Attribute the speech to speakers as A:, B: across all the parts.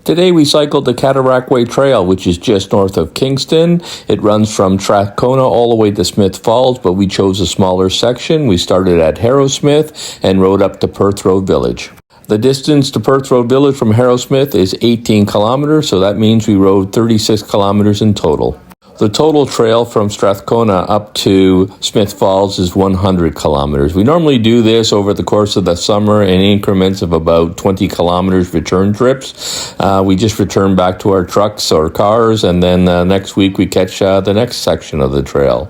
A: Today we cycled the Cataraqui Trail, which is just north of Kingston. It runs from Strathcona all the way to Smith Falls, but we chose a smaller section. We started at Harrowsmith and rode up to Perth Road Village. The distance to Perth Road Village from Harrowsmith is 18 kilometers, so that means we rode 36 kilometers in total. The total trail from Strathcona up to Smith Falls is 100 kilometers. We normally do this over the course of the summer in increments of about 20 kilometers return trips. We just return back to our trucks or cars, and then next week we catch the next section of the trail.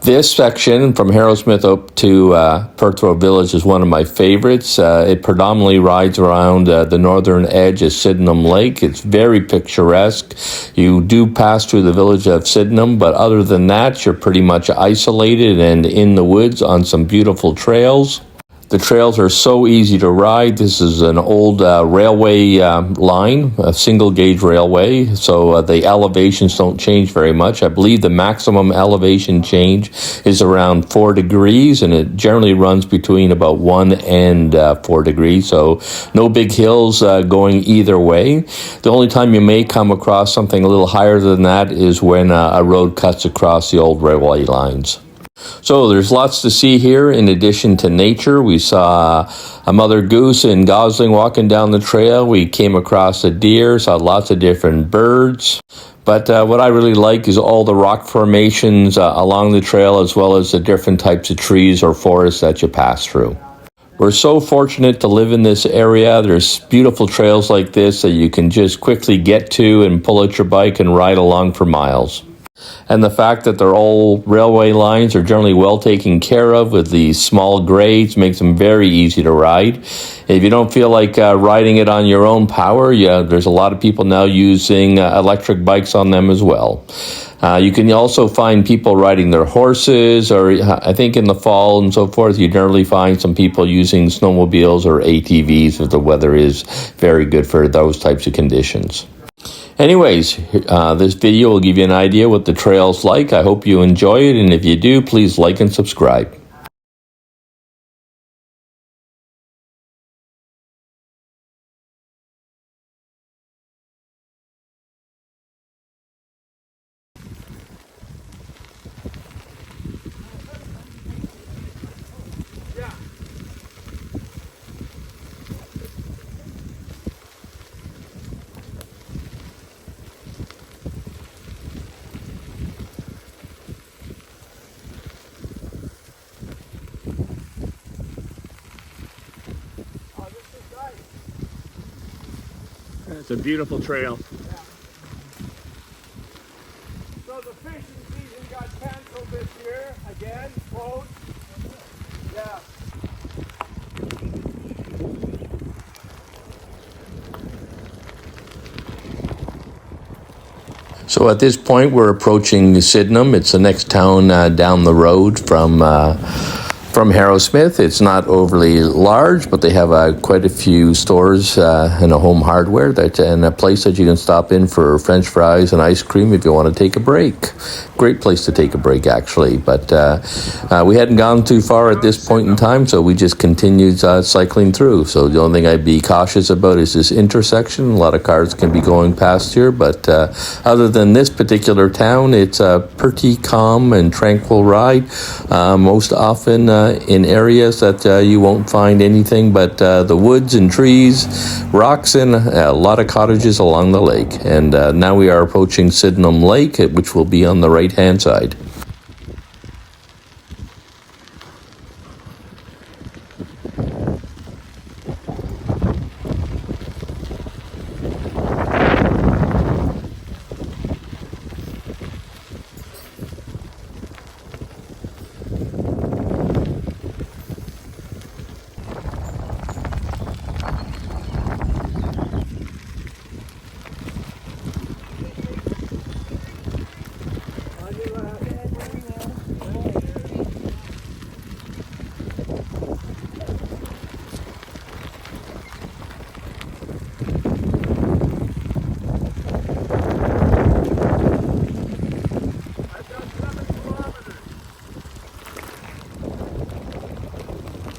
A: This section from Harrowsmith up to Perth Road Village is one of my favorites. It predominantly rides around the northern edge of Sydenham Lake. It's very picturesque. You do pass through the village of Sydenham, but other than that, you're pretty much isolated and in the woods on some beautiful trails. The trails are so easy to ride. This is an old railway line, a single gauge railway, so the elevations don't change very much. I believe the maximum elevation change is around 4 degrees, and it generally runs between about 1 and 4 degrees, so no big hills going either way. The only time you may come across something a little higher than that is when a road cuts across the old railway lines. So there's lots to see here. In addition to nature, we saw a mother goose and gosling walking down the trail. We came across a deer, saw lots of different birds. But what I really like is all the rock formations along the trail, as well as the different types of trees or forests that you pass through. We're so fortunate to live in this area. There's beautiful trails like this that you can just quickly get to and pull out your bike and ride along for miles. And the fact that they're all railway lines are generally well taken care of with these small grades makes them very easy to ride. If you don't feel like riding it on your own power, there's a lot of people now using electric bikes on them as well. You can also find people riding their horses, or I think in the fall and so forth, you generally find some people using snowmobiles or ATVs if the weather is very good for those types of conditions. Anyways, this video will give you an idea what the trail's like. I hope you enjoy it, and if you do, please like and subscribe.
B: It's a beautiful trail.
C: Yeah. So the fishing season got canceled this year again, closed. Yeah.
A: So at this point, we're approaching Sydenham. It's the next town down the road from Harrowsmith. It's not overly large, but they have quite a few stores and a home hardware and a place that you can stop in for French fries and ice cream if you want to take a break. Great place to take a break, actually. But we hadn't gone too far at this point in time, so we just continued cycling through. So the only thing I'd be cautious about is this intersection. A lot of cars can be going past here, but other than this particular town, it's a pretty calm and tranquil ride. Most often in areas that you won't find anything but the woods and trees, rocks, and a lot of cottages along the lake. And now we are approaching Sydenham Lake, which will be on the right-hand side.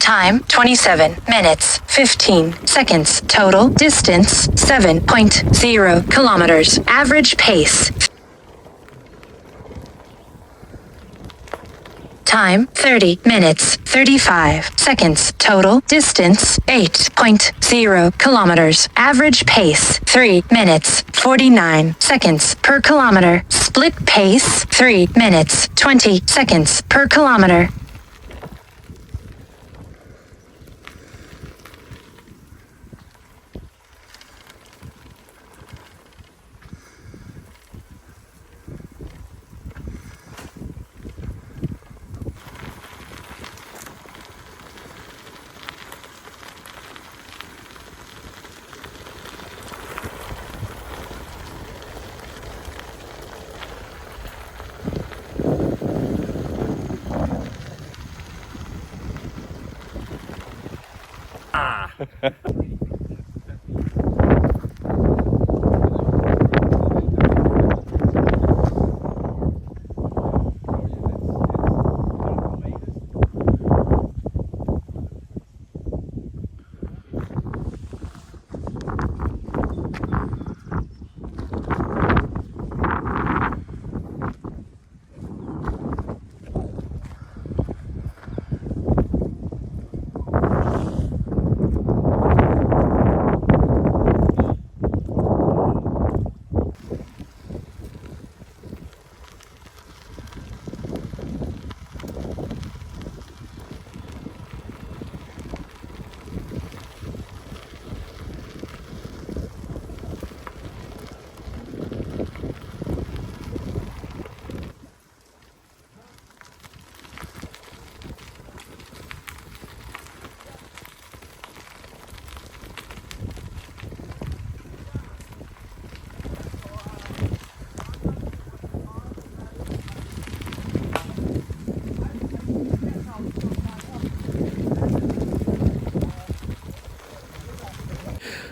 D: Time 27 minutes 15 seconds. Total distance 7.0 kilometers. Average pace. Time 30 minutes 35 seconds. Total distance 8.0 kilometers. Average pace 3 minutes 49 seconds per kilometer. Split pace 3 minutes 20 seconds per kilometer.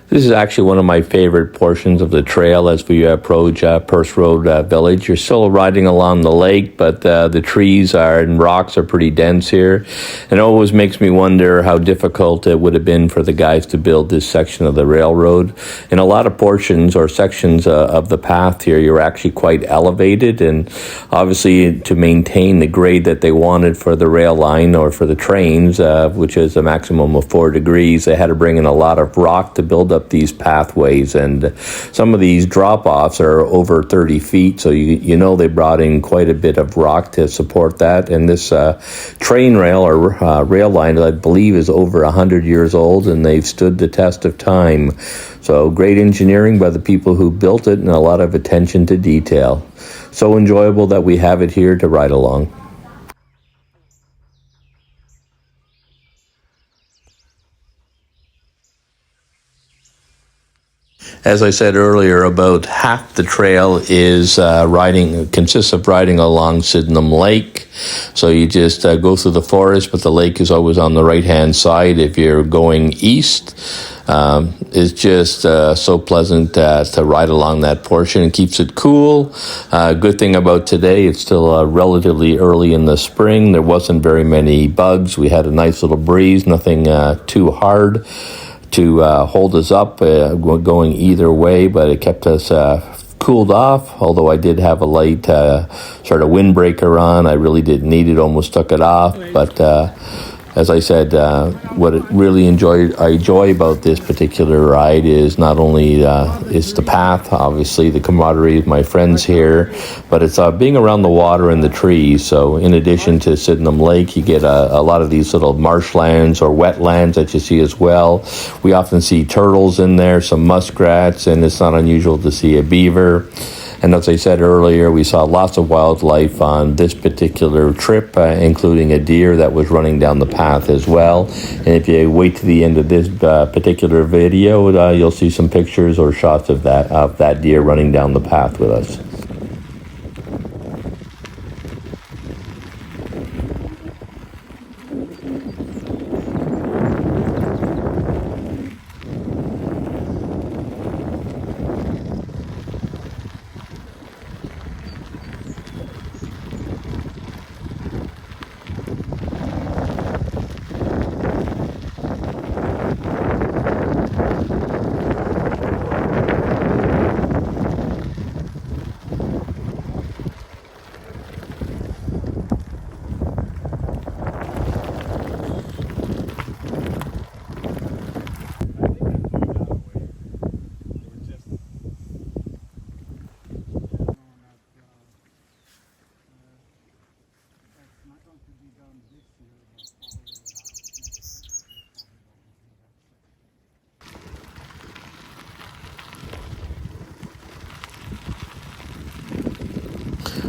A: This is actually one of my favorite portions of the trail as we approach Perth Road Village. You're still riding along the lake, but the trees and rocks are pretty dense here. And it always makes me wonder how difficult it would have been for the guys to build this section of the railroad. In a lot of portions or sections of the path here, you're actually quite elevated, and obviously to maintain the grade that they wanted for the rail line or for the trains, which is a maximum of 4 degrees, they had to bring in a lot of rock to build up these pathways, and some of these drop-offs are over 30 feet, so you know they brought in quite a bit of rock to support that. And this train rail or rail line, I believe, is over 100 years old, and they've stood the test of time. So great engineering by the people who built it, and a lot of attention to detail. So enjoyable that we have it here to ride along. As I said earlier, about half the trail is consists of riding along Sydenham Lake. So you just go through the forest, but the lake is always on the right-hand side if you're going east. It's just so pleasant to ride along that portion. It keeps it cool. Good thing about today, it's still relatively early in the spring. There wasn't very many bugs. We had a nice little breeze, nothing too hard to hold us up going either way, but it kept us cooled off, although I did have a light sort of windbreaker on. I really didn't need it, almost took it off, but as I said, what I really enjoy about this particular ride is not only it's the path, obviously the camaraderie of my friends here, but it's being around the water and the trees. So in addition to Sydenham Lake, you get a lot of these little marshlands or wetlands that you see as well. We often see turtles in there, some muskrats, and it's not unusual to see a beaver. And as I said earlier, we saw lots of wildlife on this particular trip, including a deer that was running down the path as well. And if you wait to the end of this particular video, you'll see some pictures or shots of that deer running down the path with us.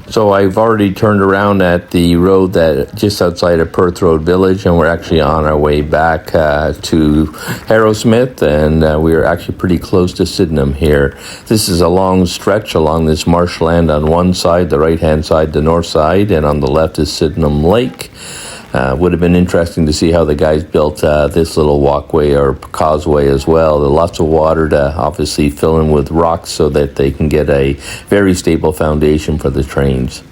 A: So I've already turned around at the road that just outside of Perth Road Village, and we're actually on our way back to Harrowsmith, and we're actually pretty close to Sydenham here. This is a long stretch along this marshland on one side, the right-hand side, the north side, and on the left is Sydenham Lake. Would have been interesting to see how the guys built this little walkway or causeway as well. There's lots of water to obviously fill in with rocks so that they can get a very stable foundation for the trains.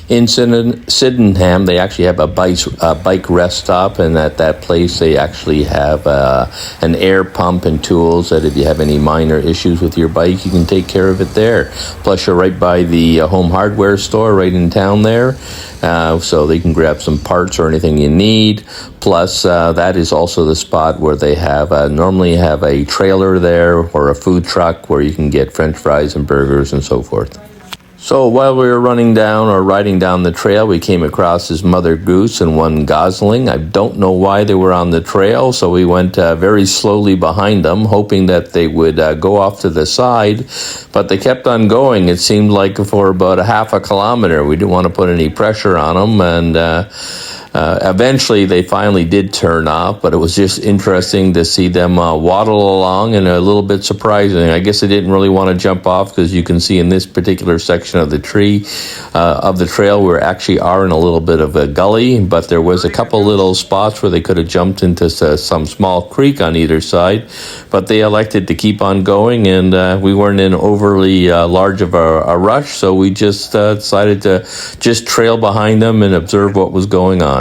A: In Sydenham, they actually have a bike rest stop, and at that place they actually have an air pump and tools that if you have any minor issues with your bike, you can take care of it there. Plus, you're right by the home hardware store right in town there, so they can grab some parts or anything you need. Plus, that is also the spot where they have normally have a trailer there or a food truck where you can get French fries and burgers and so forth. So while we were riding down the trail, we came across this mother goose and one gosling. I don't know why they were on the trail, so we went very slowly behind them, hoping that they would go off to the side, but they kept on going. It seemed like for about a half a kilometer. We didn't want to put any pressure on them, and eventually they finally did turn off, but it was just interesting to see them waddle along, and a little bit surprising. I guess they didn't really want to jump off, because you can see in this particular section of the trail we actually are in a little bit of a gully, but there was a couple little spots where they could have jumped into some small creek on either side, but they elected to keep on going, and we weren't in overly large of a rush, so we just decided to just trail behind them and observe what was going on.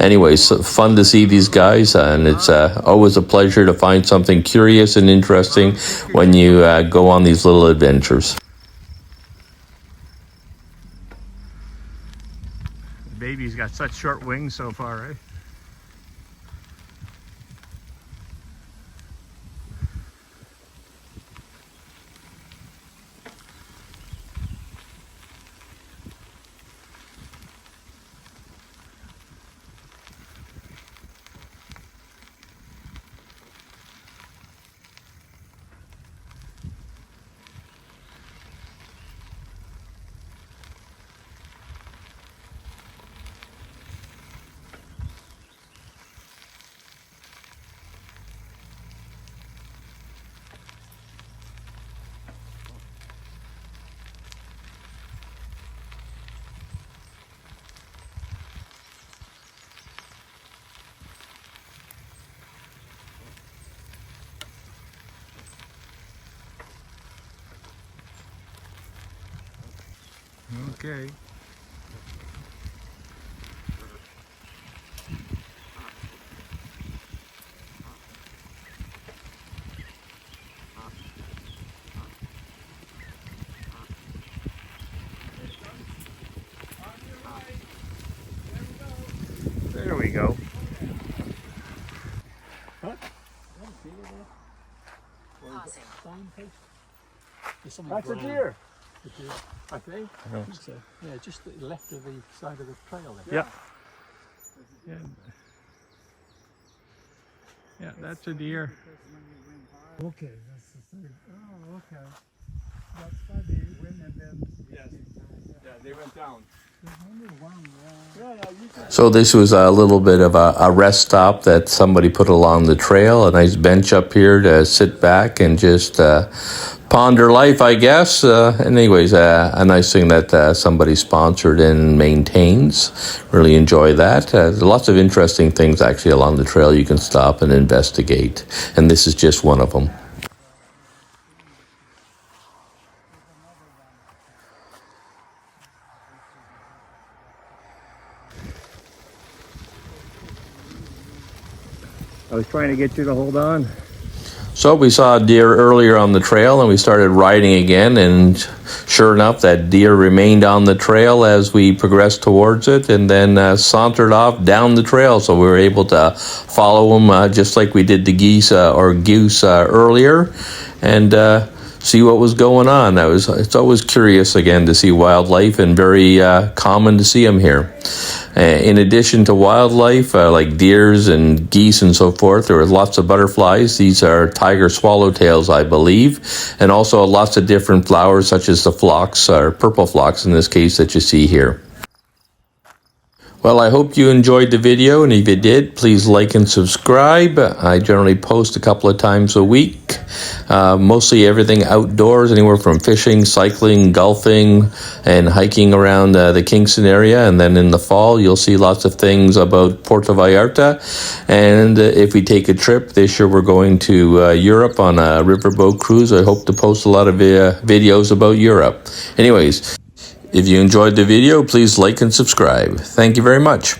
A: Anyways, fun to see these guys, and it's always a pleasure to find something curious and interesting when you go on these little adventures.
B: The baby's got such short wings so far, right? Okay. There we go.
C: That's a deer.
B: I think.
E: So, yeah, just the left of the side of the trail there.
B: Yeah. Yeah, that's a deer.
C: Okay, that's the third. Oh, okay. That's why they went and then. Yes. Yeah, they went down. There's only one, yeah. Yeah, you can.
A: So this was a little bit of a rest stop that somebody put along the trail, a nice bench up here to sit back and just ponder life, I guess. Anyways, a nice thing that somebody sponsored and maintains. Really enjoy that. There's lots of interesting things actually along the trail you can stop and investigate, and this is just one of them.
B: I was trying to get you to hold on.
A: So we saw a deer earlier on the trail, and we started riding again, and sure enough, that deer remained on the trail as we progressed towards it, and then sauntered off down the trail, so we were able to follow him just like we did the goose earlier, and see what was going on. It's always curious again to see wildlife, and very common to see them here. In addition to wildlife like deers and geese and so forth, there are lots of butterflies. These are tiger swallowtails, I believe, and also lots of different flowers such as the phlox, or purple phlox in this case, that you see here. Well, I hope you enjoyed the video, and if you did, please like and subscribe. I generally post a couple of times a week, mostly everything outdoors, anywhere from fishing, cycling, golfing, and hiking around the Kingston area. And then in the fall, you'll see lots of things about Puerto Vallarta. And if we take a trip, this year we're going to Europe on a riverboat cruise. I hope to post a lot of videos about Europe. Anyways, if you enjoyed the video, please like and subscribe. Thank you very much.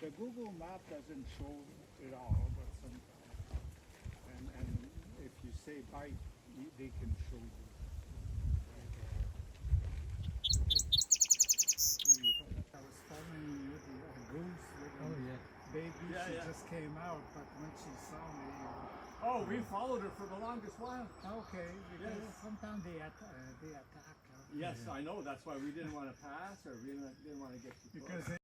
C: The Google map doesn't show it all, but sometimes. And if you say bike, they can show you. I was following you with a goose with a baby. She just came out, but when she saw me,
B: Oh, we followed her for the longest while.
C: okay, because sometimes they attack.
B: Yes, I know. That's why we didn't want to pass, or we didn't want to get too close.
C: Because